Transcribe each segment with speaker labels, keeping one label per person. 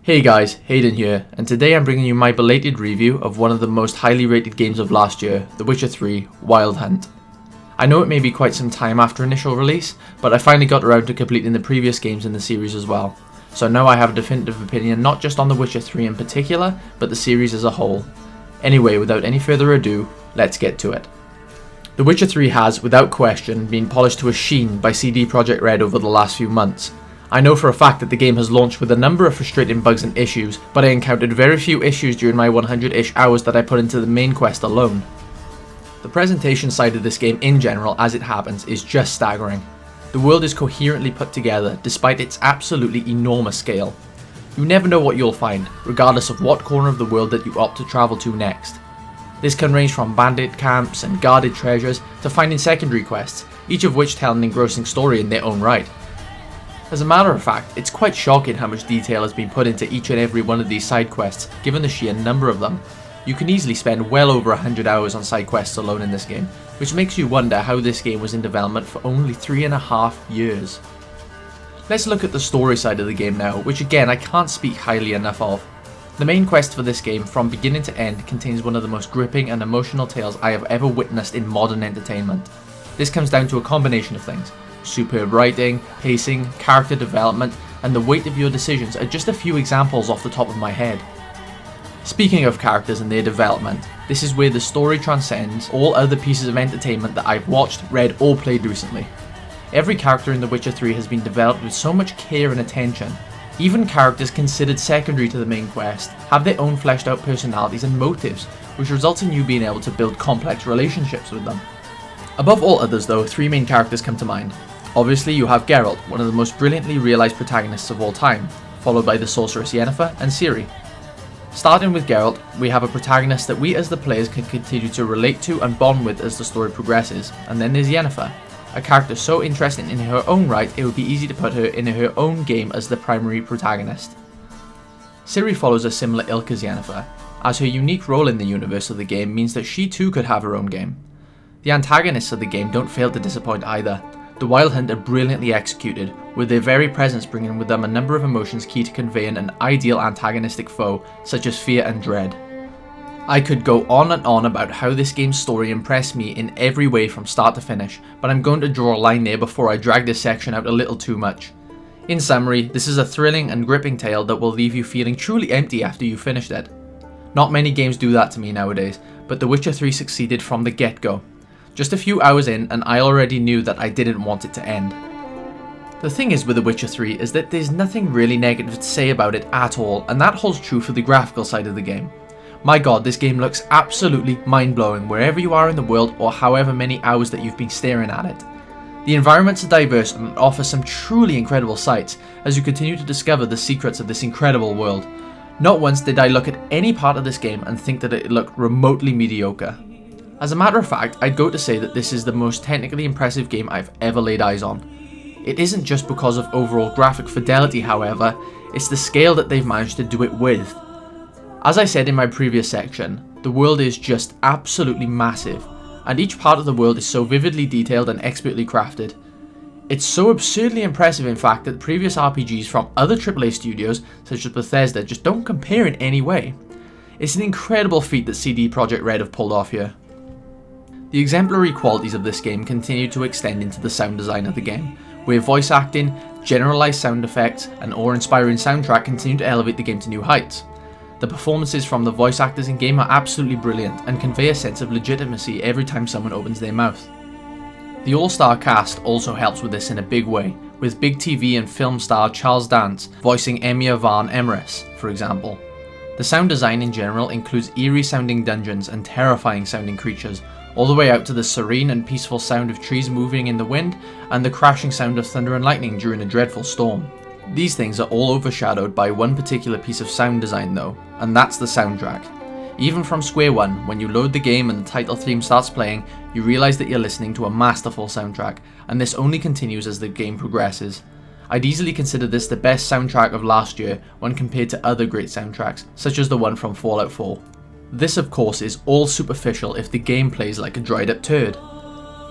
Speaker 1: Hey guys, Hayden here, and today I'm bringing you my belated review of one of the most highly rated games of last year, The Witcher 3 Wild Hunt. I know it may be quite some time after initial release, but I finally got around to completing the previous games in the series as well, so now I have a definitive opinion not just on The Witcher 3 in particular, but the series as a whole. Anyway, without any further ado, let's get to it. The Witcher 3 has, without question, been polished to a sheen by CD Projekt Red over the last few months. I know for a fact that the game has launched with a number of frustrating bugs and issues, but I encountered very few issues during my 100-ish hours that I put into the main quest alone. The presentation side of this game in general, as it happens, is just staggering. The world is coherently put together, despite its absolutely enormous scale. You never know what you'll find, regardless of what corner of the world that you opt to travel to next. This can range from bandit camps and guarded treasures to finding secondary quests, each of which tell an engrossing story in their own right. As a matter of fact, it's quite shocking how much detail has been put into each and every one of these side quests, given the sheer number of them. You can easily spend well over 100 hours on side quests alone in this game, which makes you wonder how this game was in development for only 3.5 years. Let's look at the story side of the game now, which again I can't speak highly enough of. The main quest for this game, from beginning to end, contains one of the most gripping and emotional tales I have ever witnessed in modern entertainment. This comes down to a combination of things. Superb writing, pacing, character development, and the weight of your decisions are just a few examples off the top of my head. Speaking of characters and their development, this is where the story transcends all other pieces of entertainment that I've watched, read, or played recently. Every character in The Witcher 3 has been developed with so much care and attention. Even characters considered secondary to the main quest have their own fleshed out personalities and motives, which results in you being able to build complex relationships with them. Above all others though, three main characters come to mind. Obviously you have Geralt, one of the most brilliantly realised protagonists of all time, followed by the sorceress Yennefer and Ciri. Starting with Geralt, we have a protagonist that we as the players can continue to relate to and bond with as the story progresses, and then there's Yennefer, a character so interesting in her own right it would be easy to put her in her own game as the primary protagonist. Ciri follows a similar ilk as Yennefer, as her unique role in the universe of the game means that she too could have her own game. The antagonists of the game don't fail to disappoint either. The Wild Hunt are brilliantly executed, with their very presence bringing with them a number of emotions key to conveying an ideal antagonistic foe, such as fear and dread. I could go on and on about how this game's story impressed me in every way from start to finish, but I'm going to draw a line there before I drag this section out a little too much. In summary, this is a thrilling and gripping tale that will leave you feeling truly empty after you've finished it. Not many games do that to me nowadays, but The Witcher 3 succeeded from the get-go. Just a few hours in and I already knew that I didn't want it to end. The thing is with The Witcher 3 is that there's nothing really negative to say about it at all, and that holds true for the graphical side of the game. My god, this game looks absolutely mind-blowing wherever you are in the world or however many hours that you've been staring at it. The environments are diverse and offer some truly incredible sights as you continue to discover the secrets of this incredible world. Not once did I look at any part of this game and think that it looked remotely mediocre. As a matter of fact, I'd go to say that this is the most technically impressive game I've ever laid eyes on. It isn't just because of overall graphic fidelity however, it's the scale that they've managed to do it with. As I said in my previous section, the world is just absolutely massive, and each part of the world is so vividly detailed and expertly crafted. It's so absurdly impressive in fact that previous RPGs from other AAA studios, such as Bethesda, just don't compare in any way. It's an incredible feat that CD Projekt Red have pulled off here. The exemplary qualities of this game continue to extend into the sound design of the game, where voice acting, generalised sound effects, and awe-inspiring soundtrack continue to elevate the game to new heights. The performances from the voice actors in game are absolutely brilliant and convey a sense of legitimacy every time someone opens their mouth. The all-star cast also helps with this in a big way, with big TV and film star Charles Dance voicing Emiya van Emmeris, for example. The sound design in general includes eerie sounding dungeons and terrifying sounding creatures, all the way out to the serene and peaceful sound of trees moving in the wind and the crashing sound of thunder and lightning during a dreadful storm. These things are all overshadowed by one particular piece of sound design though, and that's the soundtrack. Even from square one, when you load the game and the title theme starts playing, you realise that you're listening to a masterful soundtrack, and this only continues as the game progresses. I'd easily consider this the best soundtrack of last year when compared to other great soundtracks, such as the one from Fallout 4. This of course is all superficial if the game plays like a dried up turd.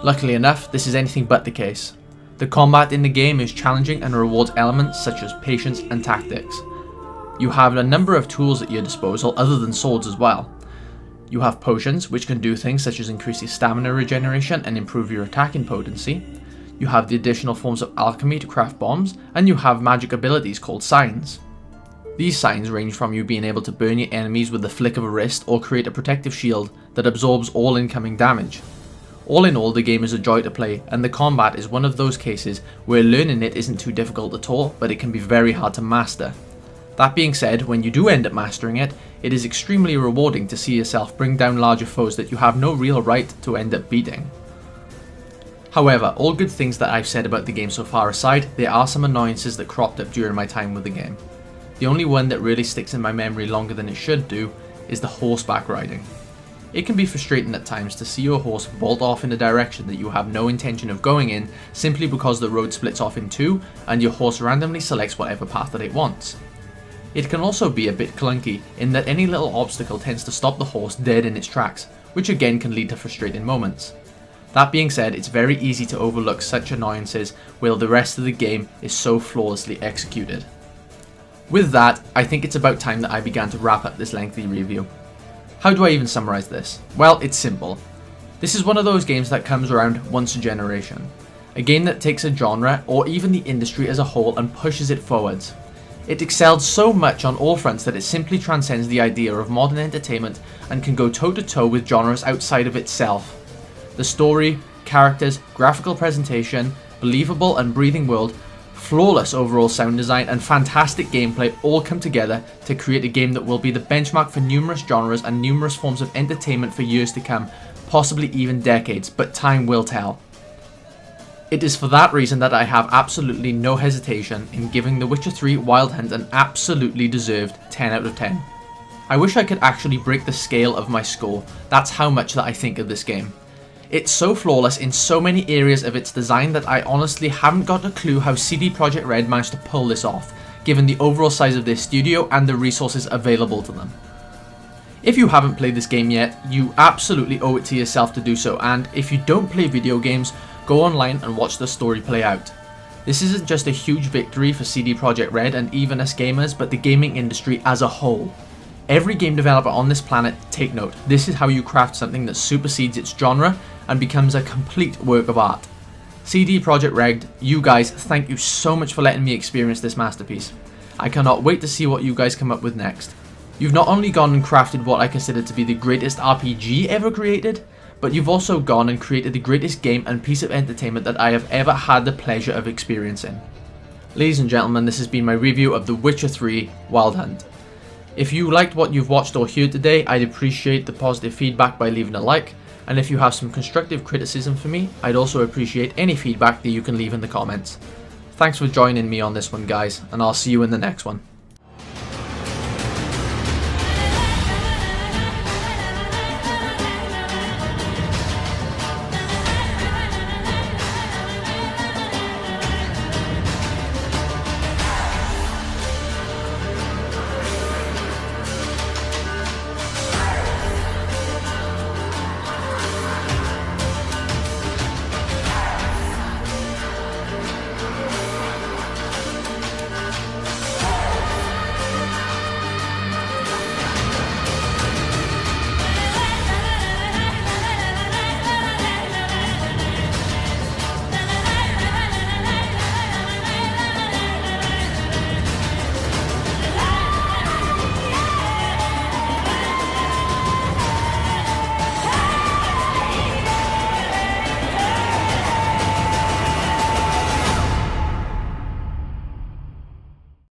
Speaker 1: Luckily enough, this is anything but the case. The combat in the game is challenging and rewards elements such as patience and tactics. You have a number of tools at your disposal other than swords as well. You have potions, which can do things such as increase your stamina regeneration and improve your attacking potency. You have the additional forms of alchemy to craft bombs, and you have magic abilities called signs. These signs range from you being able to burn your enemies with the flick of a wrist or create a protective shield that absorbs all incoming damage. All in all, the game is a joy to play, and the combat is one of those cases where learning it isn't too difficult at all, but it can be very hard to master. That being said, when you do end up mastering it, it is extremely rewarding to see yourself bring down larger foes that you have no real right to end up beating. However, all good things that I've said about the game so far aside, there are some annoyances that cropped up during my time with the game. The only one that really sticks in my memory longer than it should do is the horseback riding. It can be frustrating at times to see your horse bolt off in a direction that you have no intention of going in simply because the road splits off in two and your horse randomly selects whatever path that it wants. It can also be a bit clunky in that any little obstacle tends to stop the horse dead in its tracks, which again can lead to frustrating moments. That being said, it's very easy to overlook such annoyances while the rest of the game is so flawlessly executed. With that, I think it's about time that I began to wrap up this lengthy review. How do I even summarize this? Well, it's simple. This is one of those games that comes around once a generation. A game that takes a genre, or even the industry as a whole, and pushes it forwards. It excelled so much on all fronts that it simply transcends the idea of modern entertainment and can go toe-to-toe with genres outside of itself. The story, characters, graphical presentation, believable and breathing world, flawless overall sound design and fantastic gameplay all come together to create a game that will be the benchmark for numerous genres and numerous forms of entertainment for years to come, possibly even decades, but time will tell. It is for that reason that I have absolutely no hesitation in giving The Witcher 3 Wild Hunt an absolutely deserved 10 out of 10. I wish I could actually break the scale of my score, that's how much that I think of this game. It's so flawless in so many areas of its design that I honestly haven't got a clue how CD Projekt Red managed to pull this off, given the overall size of their studio and the resources available to them. If you haven't played this game yet, you absolutely owe it to yourself to do so, and if you don't play video games, go online and watch the story play out. This isn't just a huge victory for CD Projekt Red and even us gamers, but the gaming industry as a whole. Every game developer on this planet, take note, this is how you craft something that supersedes its genre and becomes a complete work of art. CD Projekt Red, you guys, thank you so much for letting me experience this masterpiece. I cannot wait to see what you guys come up with next. You've not only gone and crafted what I consider to be the greatest RPG ever created, but you've also gone and created the greatest game and piece of entertainment that I have ever had the pleasure of experiencing. Ladies and gentlemen, this has been my review of The Witcher 3 Wild Hunt. If you liked what you've watched or heard today, I'd appreciate the positive feedback by leaving a like, and if you have some constructive criticism for me, I'd also appreciate any feedback that you can leave in the comments. Thanks for joining me on this one, guys, and I'll see you in the next one.